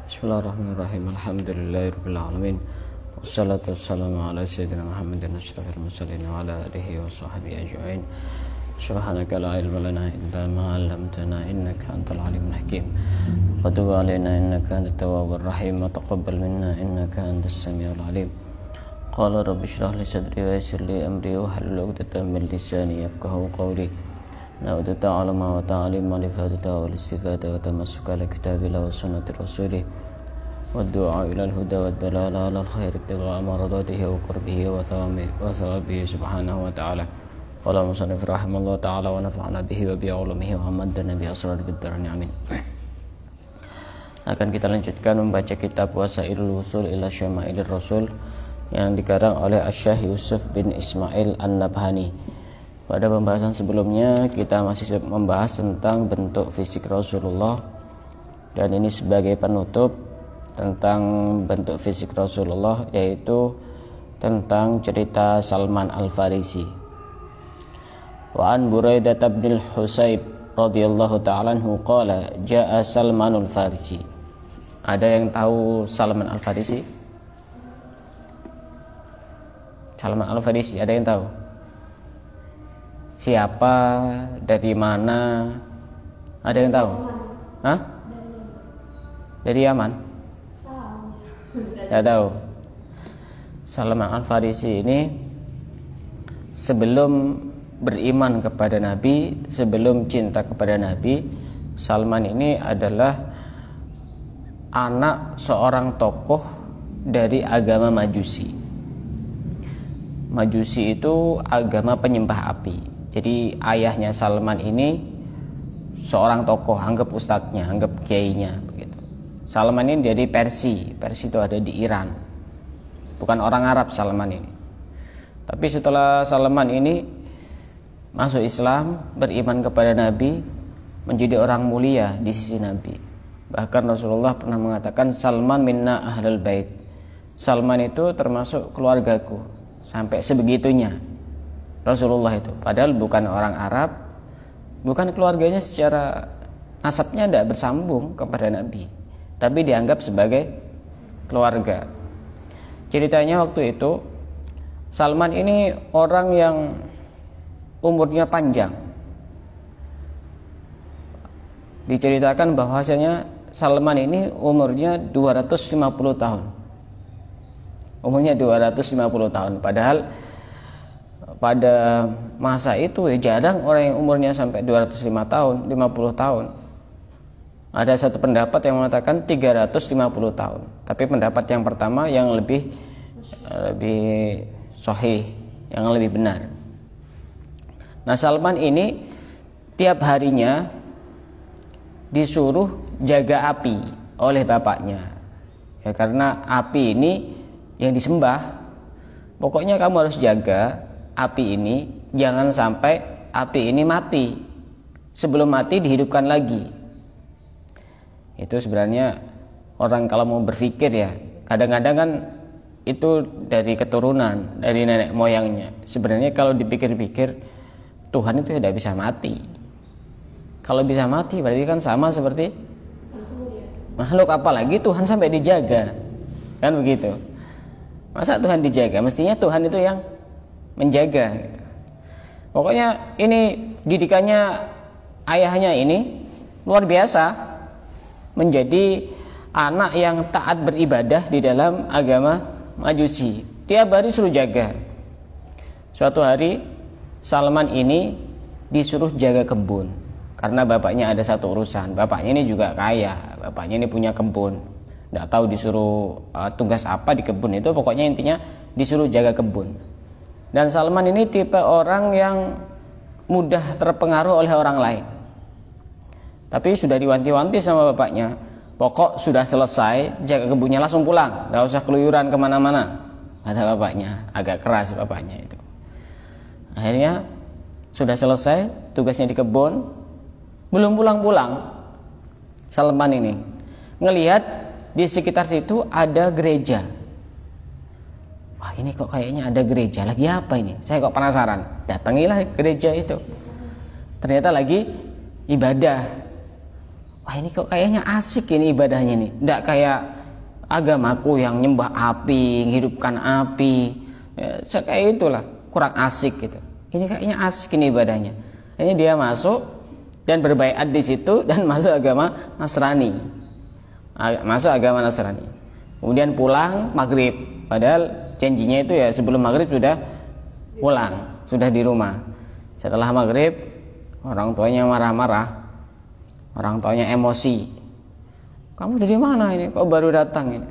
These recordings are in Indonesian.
Bismillahirrahmanirrahim. Alhamdulillahirabbil alamin. Wassalatu wassalamu ala sayyidina Muhammadin asyrafil mursalin wa ala alihi wa sahbihi ajma'in. Subhanaka la ilma lana illa ma 'allamtana innaka antal alimul hakim. Wa tub 'alaina innaka antat tawwabur rahim wa taqabbal minna innaka antas samiul alim. Qala rabbi shrah li sadri wa yassir li amri wa hlul 'uqdatam min lisani yafqahu qawli. Na'udzu ta'aluma wa ta'alima li fadita wa istifada wa tamassuka li kitabillah wa sunnati rasulih wa du'a ila al-huda wa dalala ala al-khair ibtigha'a maradatihi wa qurbihi wa thawabihi subhanahu wa ta'ala. Qala musannif rahimallahu ta'ala wa nafa'ana bihi wa bi 'ulumihi wa amaddana bi asrar bid-darani amin. Akan kita lanjutkan membaca kitab Wasailul Wusul ila Syama'ilir Rasul yang dikarang oleh Asy-Syaikh Yusuf bin Ismail An-Nabhani. Pada pembahasan sebelumnya kita masih membahas tentang bentuk fisik Rasulullah, dan ini sebagai penutup tentang bentuk fisik Rasulullah, yaitu tentang cerita Salman Al-Farisi. Wa an Buraidah bin Husayb radhiyallahu ta'ala anhu qala jaa Salmanul Farisi. Ada yang tahu Salman Al-Farisi? Salman Al-Farisi, ada yang tahu? Siapa, dari mana? Ada yang tahu? Hah? Dari Yaman? Tidak tahu. Salman Al-Farisi ini sebelum beriman kepada Nabi, sebelum cinta kepada Nabi, Salman ini adalah anak seorang tokoh dari agama Majusi. Majusi itu agama penyembah api. Jadi ayahnya Salman ini seorang tokoh, anggap ustadznya, anggap kiainya begitu. Salman ini dari Persia itu ada di Iran. Bukan orang Arab Salman ini. Tapi setelah Salman ini masuk Islam, beriman kepada Nabi, menjadi orang mulia di sisi Nabi. Bahkan Rasulullah pernah mengatakan Salman minna ahlul bait. Salman itu termasuk keluargaku. Sampai sebegitunya Rasulullah itu, padahal bukan orang Arab, bukan keluarganya secara nasabnya tidak bersambung kepada Nabi, tapi dianggap sebagai keluarga. Ceritanya waktu itu Salman ini orang yang umurnya panjang. Diceritakan bahwasanya Salman ini umurnya 250 tahun. Umurnya 250 tahun, padahal pada masa itu jarang orang yang umurnya sampai 205 tahun, 50 tahun. Ada satu pendapat yang mengatakan 350 tahun. Tapi pendapat yang pertama yang lebih sahih, yang lebih benar. Nah, Salman ini tiap harinya disuruh jaga api oleh bapaknya. Ya, karena api ini yang disembah. Pokoknya kamu harus jaga api ini, jangan sampai api ini mati. Sebelum mati dihidupkan lagi. Itu sebenarnya orang kalau mau berpikir ya, kadang-kadang kan itu dari keturunan, dari nenek moyangnya. Sebenarnya kalau dipikir-pikir, Tuhan itu tidak bisa mati. Kalau bisa mati berarti kan sama seperti makhluk, apalagi Tuhan sampai dijaga. Kan begitu. Masa Tuhan dijaga? Mestinya Tuhan itu yang menjaga gitu. Pokoknya ini didikannya ayahnya ini luar biasa, menjadi anak yang taat beribadah di dalam agama Majusi. Tiap hari suruh jaga. Suatu hari Salman ini disuruh jaga kebun karena bapaknya ada satu urusan. Bapaknya ini juga kaya, bapaknya ini punya kebun. Tidak tahu disuruh tugas apa di kebun itu, pokoknya intinya disuruh jaga kebun. Dan Salman ini tipe orang yang mudah terpengaruh oleh orang lain. Tapi sudah diwanti-wanti sama bapaknya, pokok sudah selesai jaga kebunnya langsung pulang, gak usah keluyuran kemana-mana, kata bapaknya. Agak keras bapaknya itu. Akhirnya sudah selesai tugasnya di kebun, belum pulang-pulang, Salman ini ngelihat di sekitar situ ada gereja. Wah, ini kok kayaknya ada gereja, lagi apa ini? Saya kok penasaran. Datangilah gereja itu. Ternyata lagi ibadah. wah ini kok kayaknya asik ini ibadahnya nih, tidak kayak agamaku yang nyembah api, menghidupkan api, ya, kayak itulah, kurang asik gitu. Ini kayaknya asik ini ibadahnya. Ini dia masuk dan berbaiat di situ dan masuk agama Nasrani, kemudian pulang maghrib, padahal janjinya itu ya sebelum maghrib sudah pulang, sudah di rumah. Setelah maghrib orang tuanya marah-marah, orang tuanya emosi, kamu dari mana ini, kok baru datang ini?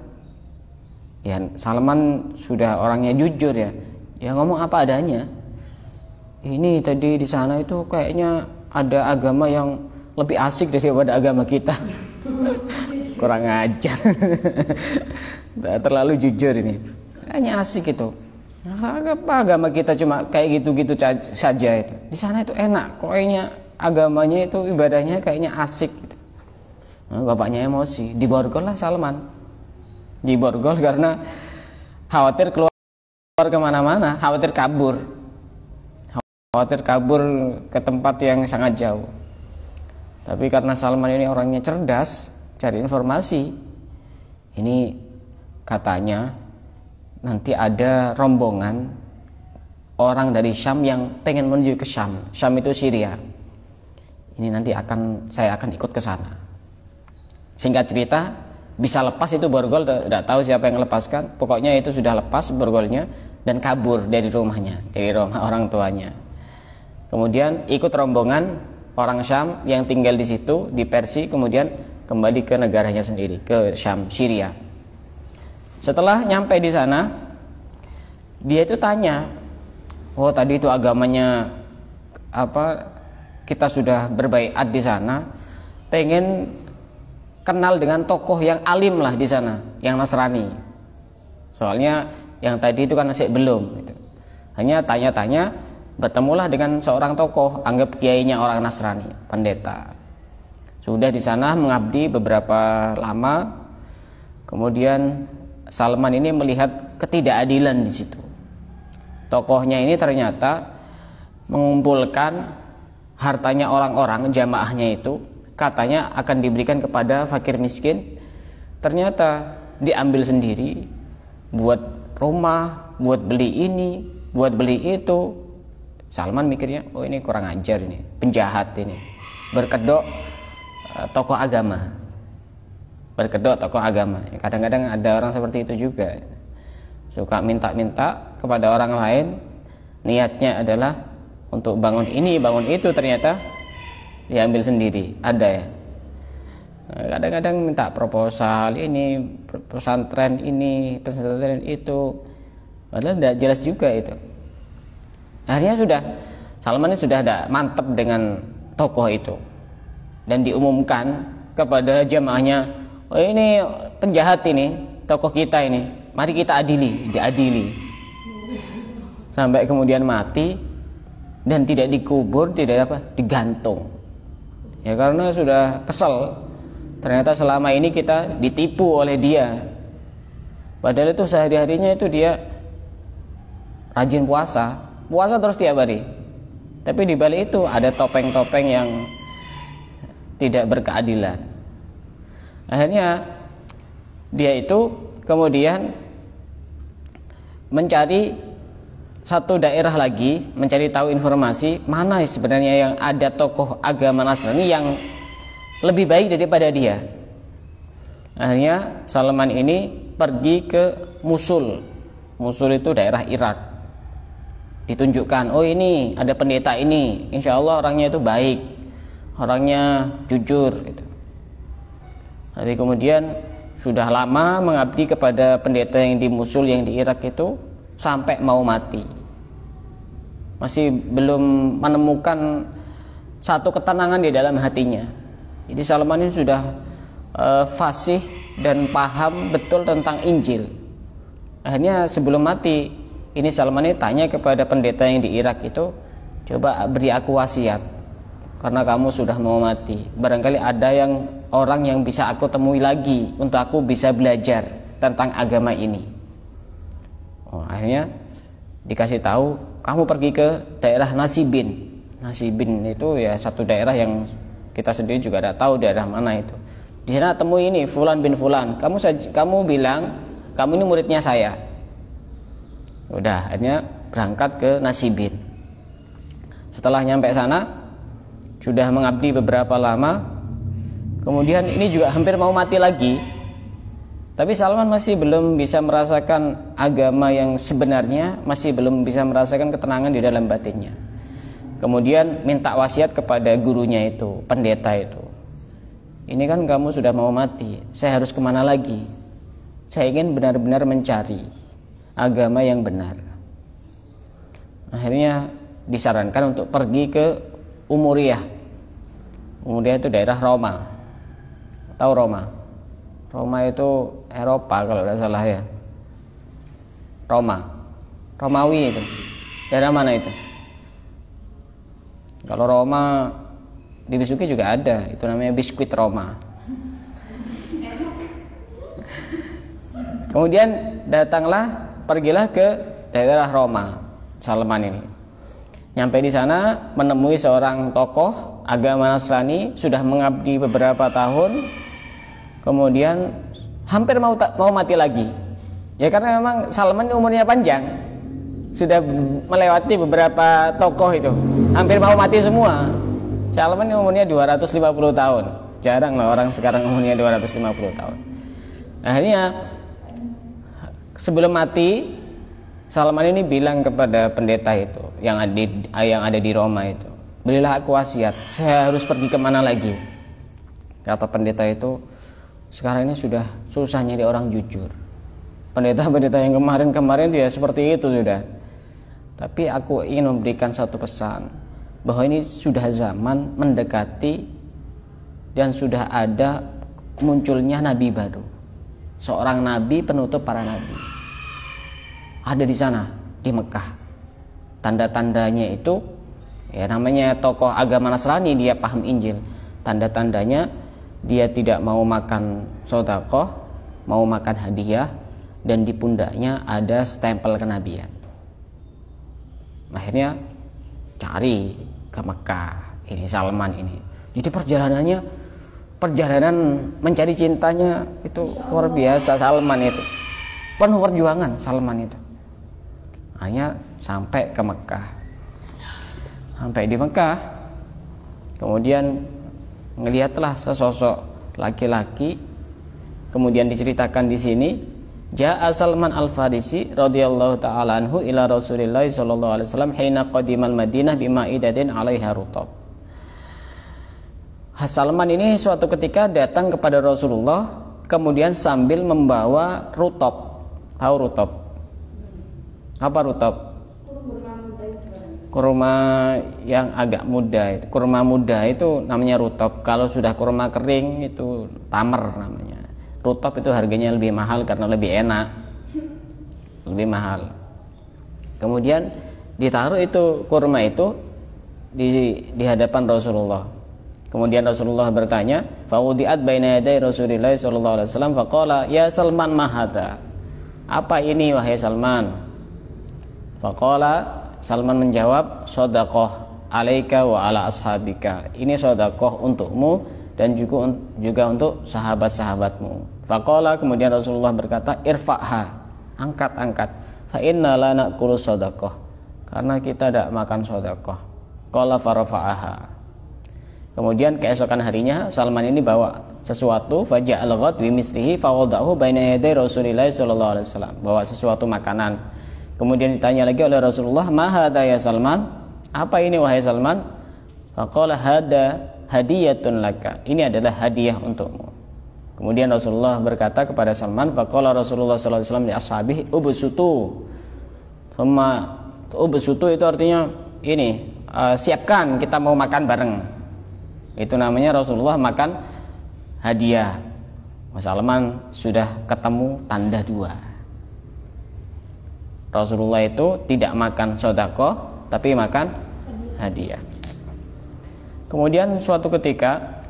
Ya Salman sudah orangnya jujur ya, dia ngomong apa adanya. Ini tadi di sana itu kayaknya ada agama yang lebih asik daripada agama kita. Kurang ajar. Terlalu jujur ini. Kayaknya asik itu. Apa agama kita cuma kayak gitu-gitu saja itu. Di sana itu enak. Kayaknya agamanya itu ibadahnya kayaknya asik gitu. Nah, bapaknya emosi, diborgol lah Salman. Diborgol karena khawatir keluar kemana-mana, khawatir kabur ke tempat yang sangat jauh. Tapi karena Salman ini orangnya cerdas, cari informasi, ini katanya nanti ada rombongan orang dari Syam yang pengen menuju ke Syam. Syam itu Syria. Ini nanti saya akan ikut ke sana. Singkat cerita, bisa lepas itu borgol, tidak tahu siapa yang melepaskan. Pokoknya itu sudah lepas borgolnya dan kabur dari rumahnya, dari rumah orang tuanya. Kemudian ikut rombongan orang Syam yang tinggal di situ, di Persia, kemudian kembali ke negaranya sendiri, ke Syam, Syria. Setelah nyampe di sana, dia itu tanya, oh tadi itu agamanya apa? Kita sudah berbaiat di sana, pengen kenal dengan tokoh yang alim lah di sana, yang Nasrani. Soalnya yang tadi itu kan masih belum. Gitu. Hanya tanya-tanya. Bertemulah dengan seorang tokoh, anggap kiainya orang Nasrani, pendeta. Sudah di sana mengabdi beberapa lama. Kemudian Salman ini melihat ketidakadilan di situ. Tokohnya ini ternyata mengumpulkan hartanya orang-orang, jamaahnya itu, katanya akan diberikan kepada fakir miskin. Ternyata diambil sendiri, buat rumah, buat beli ini, buat beli itu. Salman mikirnya, oh ini kurang ajar ini, penjahat ini, berkedok tokoh agama, Kadang-kadang ada orang seperti itu juga, suka minta-minta kepada orang lain, niatnya adalah untuk bangun ini, bangun itu, ternyata diambil sendiri. Ada ya, kadang-kadang minta proposal ini, pesantren ini, pesantren itu, padahal tidak jelas juga itu. Akhirnya Salman ini sudah ada mantap dengan tokoh itu dan diumumkan kepada jamaahnya, oh ini penjahat ini, tokoh kita ini, mari kita diadili sampai kemudian mati dan tidak dikubur, tidak digantung. Ya karena sudah kesel, ternyata selama ini kita ditipu oleh dia. Padahal itu sehari-harinya itu dia rajin puasa terus tiap hari, tapi di balik itu ada topeng-topeng yang tidak berkeadilan. Akhirnya dia itu kemudian mencari satu daerah lagi, mencari tahu informasi mana sebenarnya yang ada tokoh agama Nasrani yang lebih baik daripada dia. Akhirnya Salman ini pergi ke Mosul itu daerah Irak. Ditunjukkan, oh ini ada pendeta ini, insya Allah orangnya itu baik, orangnya jujur gitu. Tapi kemudian sudah lama mengabdi kepada pendeta yang di Mosul, yang di Irak itu, sampai mau mati masih belum menemukan satu ketenangan di dalam hatinya. Jadi Salman ini sudah fasih dan paham betul tentang Injil. Akhirnya sebelum mati ini Salman ini tanya kepada pendeta yang di Irak itu, coba beri aku wasiat, karena kamu sudah mau mati. Barangkali ada orang yang bisa aku temui lagi untuk aku bisa belajar tentang agama ini. Akhirnya dikasih tahu, kamu pergi ke daerah Nasibin. Nasibin itu ya satu daerah yang Kita sendiri juga tidak tahu daerah mana itu. Di sana temui ini Fulan bin Fulan. Kamu bilang kamu ini muridnya saya. Udah, akhirnya berangkat ke Nasibin. Setelah nyampe sana, sudah mengabdi beberapa lama. Kemudian ini juga hampir mau mati lagi. Tapi Salman masih belum bisa merasakan agama yang sebenarnya, masih belum bisa merasakan ketenangan di dalam batinnya. Kemudian minta wasiat kepada gurunya itu, pendeta itu. Ini kan kamu sudah mau mati, saya harus kemana lagi? Saya ingin benar-benar mencari agama yang benar. Akhirnya disarankan untuk pergi ke Umuriyah. Umuriyah itu daerah Roma. Tahu Roma? Roma itu Eropa kalau tidak salah ya. Romawi itu. Daerah mana itu? Kalau Roma di Bisuki juga ada, itu namanya biskuit Roma. Kemudian pergilah ke daerah Roma, Salman ini. Nyampe di sana menemui seorang tokoh agama Nasrani, sudah mengabdi beberapa tahun. Kemudian hampir mau mati lagi. Ya karena memang Salman umurnya panjang. Sudah melewati beberapa tokoh itu. Hampir mau mati semua. Salman umurnya 250 tahun. Jarang lah orang sekarang umurnya 250 tahun. Akhirnya sebelum mati, Salman ini bilang kepada pendeta itu yang ada di Roma itu, berilah aku wasiat, saya harus pergi kemana lagi? Kata pendeta itu, sekarang ini sudah susah nyari orang jujur. Pendeta-pendeta yang kemarin dia seperti itu sudah. Tapi aku ingin memberikan satu pesan, bahwa ini sudah zaman mendekati dan sudah ada munculnya nabi baru. Seorang nabi penutup para nabi. Ada di sana, di Mekah. Tanda-tandanya itu, ya namanya tokoh agama Nasrani, dia paham Injil. Tanda-tandanya dia tidak mau makan sedekah, mau makan hadiah, dan di pundaknya ada stempel kenabian. Akhirnya cari ke Mekah, ini Salman ini. Jadi perjalanan mencari cintanya itu luar biasa. Salman itu penuh perjuangan. Salman itu hanya sampai ke Mekah. Sampai di Mekah, kemudian ngelihatlah sesosok laki-laki. Kemudian diceritakan di sini, Ja'a Salman Al-Farisi radhiyallahu ta'ala anhu ila Rasulillah sallallahu alaihi wasallam hina qadimal Madinah bima'idatin 'alaiha rutab. Salman ini suatu ketika datang kepada Rasulullah, kemudian sambil membawa rutab. Tahu rutab? Apa rutab? Kurma yang agak muda itu. Kurma muda itu namanya rutab. Kalau sudah kurma kering itu tamar namanya. Rutab itu harganya lebih mahal karena lebih enak, lebih mahal. Kemudian ditaruh itu kurma itu di hadapan Rasulullah. Kemudian Rasulullah bertanya, "Fawudi'at baina yaday Rasulillah sallallahu alaihi wasallam faqala ya Salman ma hadza?" Apa ini wahai Salman? Faqala, Salman menjawab, "Shadaqah alaika wa ala ashabika." Ini sedekah untukmu dan juga untuk sahabat-sahabatmu. Faqala, kemudian Rasulullah berkata, "Irfa'ha." Angkat. Fa inna la na'kulu shadaqah. Karena kita tidak makan sedekah. Qala farafa'aha. Kemudian keesokan harinya Salman ini bawa sesuatu, faja'al ghad bi mislihi fawada'ahu baina yaday Rasulillah sallallahu alaihi wasallam. Bawa sesuatu makanan. Kemudian ditanya lagi oleh Rasulullah, "Ma hadza ya Salman?" Apa ini wahai Salman? Faqala hada hadiyatun laka. Ini adalah hadiah untukmu. Kemudian Rasulullah berkata kepada Salman, faqala Rasulullah sallallahu alaihi wasallam li ashabihi ubsutu. Ubsutu itu artinya ini, siapkan, kita mau makan bareng. Itu namanya Rasulullah makan hadiah. Salman sudah ketemu tanda dua. Rasulullah itu tidak makan sedekah tapi makan hadiah. Kemudian suatu ketika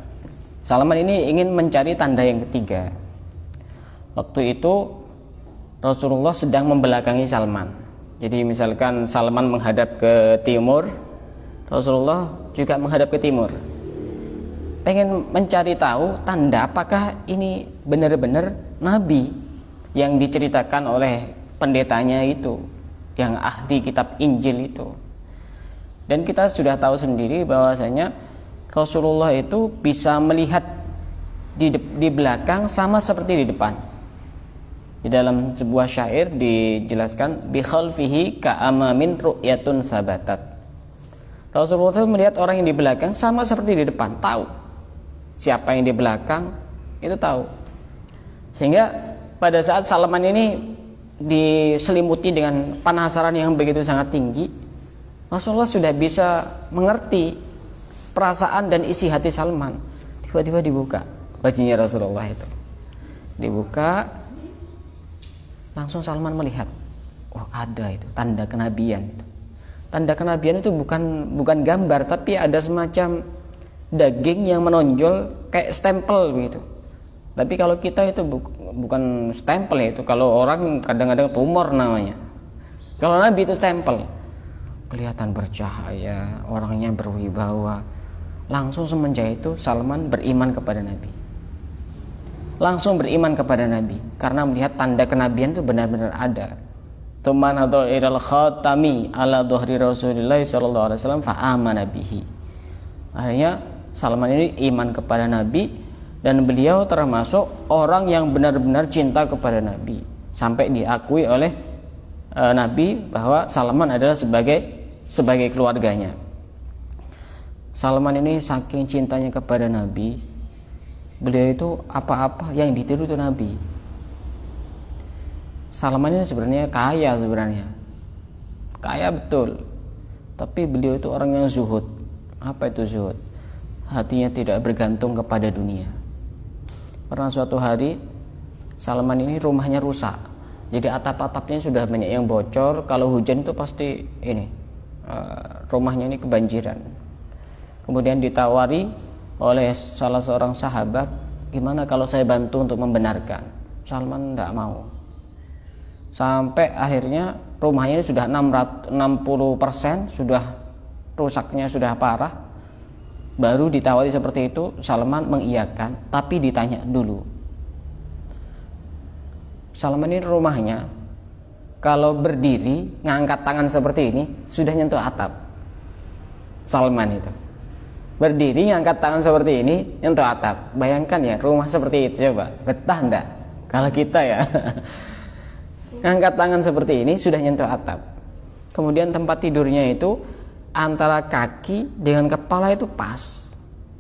Salman ini ingin mencari tanda yang ketiga. Waktu itu Rasulullah sedang membelakangi Salman. Jadi misalkan Salman menghadap ke timur, Rasulullah juga menghadap ke timur. pengen mencari tahu tanda apakah ini benar-benar nabi yang diceritakan oleh pendetanya itu, yang ahli kitab Injil itu. Dan kita sudah tahu sendiri bahwasanya Rasulullah itu bisa melihat di belakang sama seperti di depan. Di dalam sebuah syair dijelaskan bi khalfihi ka'amamin ru'yatun sabatat. Rasulullah itu melihat orang yang di belakang sama seperti di depan, tahu siapa yang di belakang, itu tahu. Sehingga pada saat Salman ini diselimuti dengan penasaran yang begitu sangat tinggi, Rasulullah sudah bisa mengerti perasaan dan isi hati Salman. Tiba-tiba dibuka bajunya Rasulullah itu, dibuka, langsung Salman melihat, oh ada itu tanda kenabian itu. Tanda kenabian itu bukan gambar, tapi ada semacam daging yang menonjol kayak stempel begitu. Tapi kalau kita itu bukan stempel ya, itu kalau orang kadang-kadang tumor namanya. Kalau Nabi itu stempel, kelihatan bercahaya, orangnya berwibawa. Langsung semenjak itu Salman beriman kepada Nabi. Langsung beriman kepada Nabi karena melihat tanda kenabian itu benar-benar ada. Tuman atau ilal khatami ala dhuhri Rasulullah sallallahu alaihi wasallam fa amana bihi. Akhirnya Salman ini iman kepada Nabi dan beliau termasuk orang yang benar-benar cinta kepada Nabi, sampai diakui oleh Nabi bahwa Salman adalah sebagai keluarganya. Salman ini saking cintanya kepada Nabi, beliau itu apa-apa yang ditiru itu Nabi. Salman ini sebenarnya kaya betul, tapi beliau itu orang yang zuhud. Apa itu zuhud? Hatinya tidak bergantung kepada dunia. Pernah suatu hari Salman ini rumahnya rusak, jadi atap-atapnya sudah banyak yang bocor. Kalau hujan itu pasti rumahnya ini kebanjiran. Kemudian ditawari oleh salah seorang sahabat, gimana kalau saya bantu untuk membenarkan? Salman tidak mau. Sampai akhirnya rumahnya ini sudah 60%, sudah rusaknya sudah parah. Baru ditawari seperti itu, Salman mengiyakan, tapi ditanya dulu. Salman ini rumahnya kalau berdiri ngangkat tangan seperti ini sudah nyentuh atap. Salman itu berdiri ngangkat tangan seperti ini nyentuh atap. Bayangkan ya rumah seperti itu, coba betah enggak kalau kita ya ngangkat tangan seperti ini sudah nyentuh atap. Kemudian tempat tidurnya itu antara kaki dengan kepala itu pas,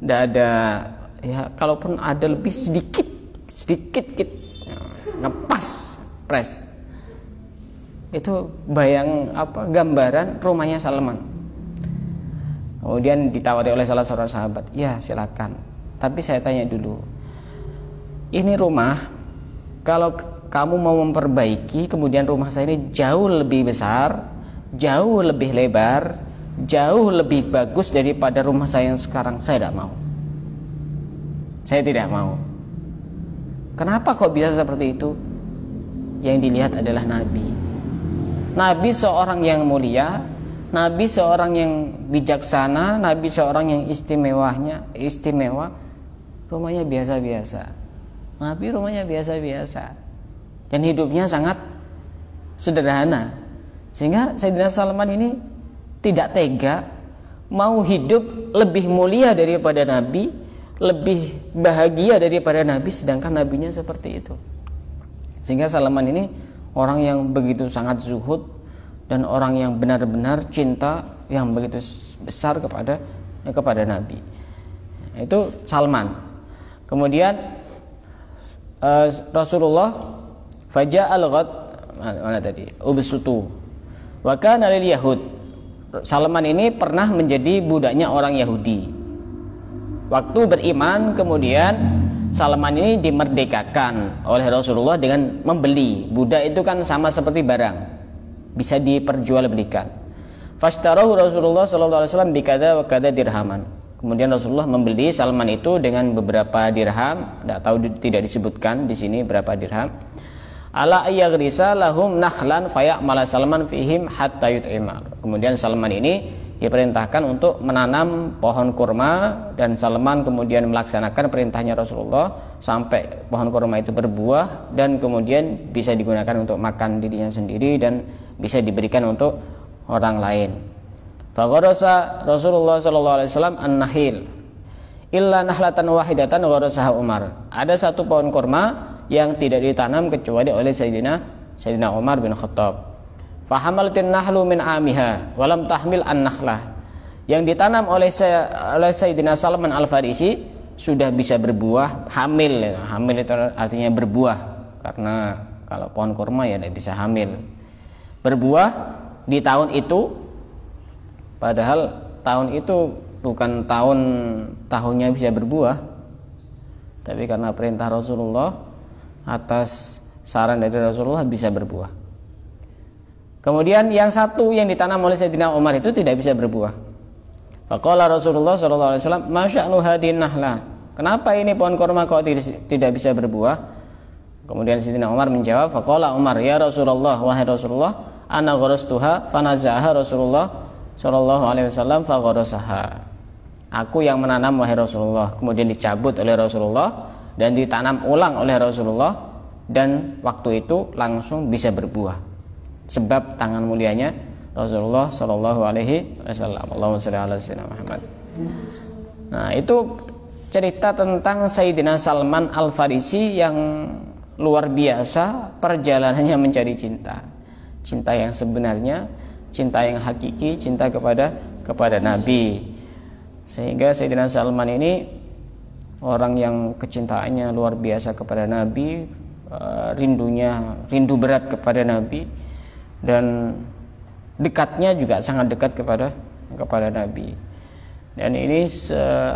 tidak ada ya, kalaupun ada lebih sedikit ngepas pres. Itu gambaran rumahnya Salman. Kemudian ditawari oleh salah seorang sahabat, ya silakan, tapi saya tanya dulu, ini rumah kalau kamu mau memperbaiki, kemudian rumah saya ini jauh lebih besar, jauh lebih lebar, jauh lebih bagus daripada rumah saya yang sekarang, saya tidak mau. Saya tidak mau. Kenapa kok bisa seperti itu? Yang dilihat adalah Nabi. Nabi seorang yang mulia, Nabi seorang yang bijaksana, Nabi seorang yang istimewa. Rumahnya biasa-biasa. Nabi rumahnya biasa-biasa. Dan hidupnya sangat sederhana. Sehingga Sayyidina Salman ini tidak tega, mau hidup lebih mulia daripada Nabi, lebih bahagia daripada Nabi, sedangkan Nabinya seperti itu. Sehingga Salman ini orang yang begitu sangat zuhud dan orang yang benar-benar cinta yang begitu besar kepada Nabi. Itu Salman. Kemudian Rasulullah faja'al ghad mana tadi? Ubsutu. Wa kana lil yahud. Salman ini pernah menjadi budaknya orang Yahudi. Waktu beriman, kemudian Salman ini dimerdekakan oleh Rasulullah dengan membeli. Budak itu kan sama seperti barang, bisa diperjualbelikan. Fashtarahu Rasulullah sallallahu alaihi wasallam bikada wa kada dirhaman. Kemudian Rasulullah membeli Salman itu dengan beberapa dirham, tidak disebutkan di sini berapa dirham. Ala ayyagrisa lahum nakhlan fayamala Salman fihim hatta yut'ima. Kemudian Salman ini diperintahkan untuk menanam pohon kurma, dan Salman kemudian melaksanakan perintahnya Rasulullah sampai pohon kurma itu berbuah dan kemudian bisa digunakan untuk makan dirinya sendiri dan bisa diberikan untuk orang lain. Fagharasa Rasulullah sallallahu alaihi wasallam an-nakhil illa nahlatan wahidatan gharasaha Umar. Ada satu pohon kurma yang tidak ditanam kecuali oleh Sayyidina Umar bin Khattab. Fahamalatin nahlu min amiha walam tahmil an-nakhlah. Yang ditanam oleh Sayyidina Salman Al-Farisi sudah bisa berbuah, hamil. Hamil itu artinya berbuah, karena kalau pohon kurma ya tidak bisa hamil. Berbuah di tahun itu, padahal tahun itu bukan tahunnya bisa berbuah, tapi karena perintah Rasulullah atas saran dari Rasulullah bisa berbuah. Kemudian yang satu yang ditanam oleh Sayyidina Umar itu tidak bisa berbuah. Faqala Rasulullah sallallahu alaihi wasallam, "Ma sya'nu hadhihi nahla?" Kenapa ini pohon kurma kok tidak bisa berbuah? Kemudian Sayyidina Umar menjawab, faqala Umar, "Ya Rasulullah, wahai Rasulullah, ana gharastuha fanaza'aha Rasulullah sallallahu alaihi wasallam fagharasaha." Aku yang menanam wahai Rasulullah, kemudian dicabut oleh Rasulullah dan ditanam ulang oleh Rasulullah, dan waktu itu langsung bisa berbuah. Sebab tangan mulianya Rasulullah sallallahu alaihi wasallam. Allahumma shalli ala sayyidina Muhammad. Nah, itu cerita tentang Sayyidina Salman Al-Farisi yang luar biasa perjalanannya mencari cinta. Cinta yang sebenarnya, cinta yang hakiki, cinta kepada Nabi. Sehingga Sayyidina Salman ini orang yang kecintaannya luar biasa kepada Nabi, rindu berat kepada Nabi, dan dekatnya juga sangat dekat kepada Nabi. Dan ini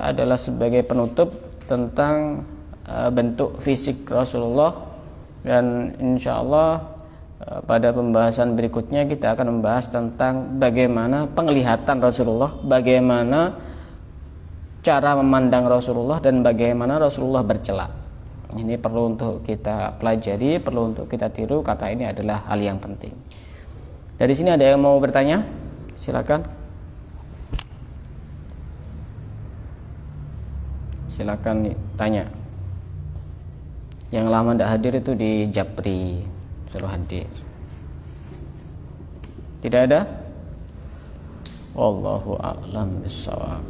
adalah sebagai penutup tentang bentuk fisik Rasulullah, dan insya Allah pada pembahasan berikutnya kita akan membahas tentang bagaimana penglihatan Rasulullah, bagaimana cara memandang Rasulullah, dan bagaimana Rasulullah bercela. Ini perlu untuk kita pelajari, perlu untuk kita tiru, karena ini adalah hal yang penting. Dari sini ada yang mau bertanya? Silakan. Silakan tanya. Yang lama tidak hadir itu di Japri, suruh hadir. Tidak ada? Wallahu a'lam bishawab.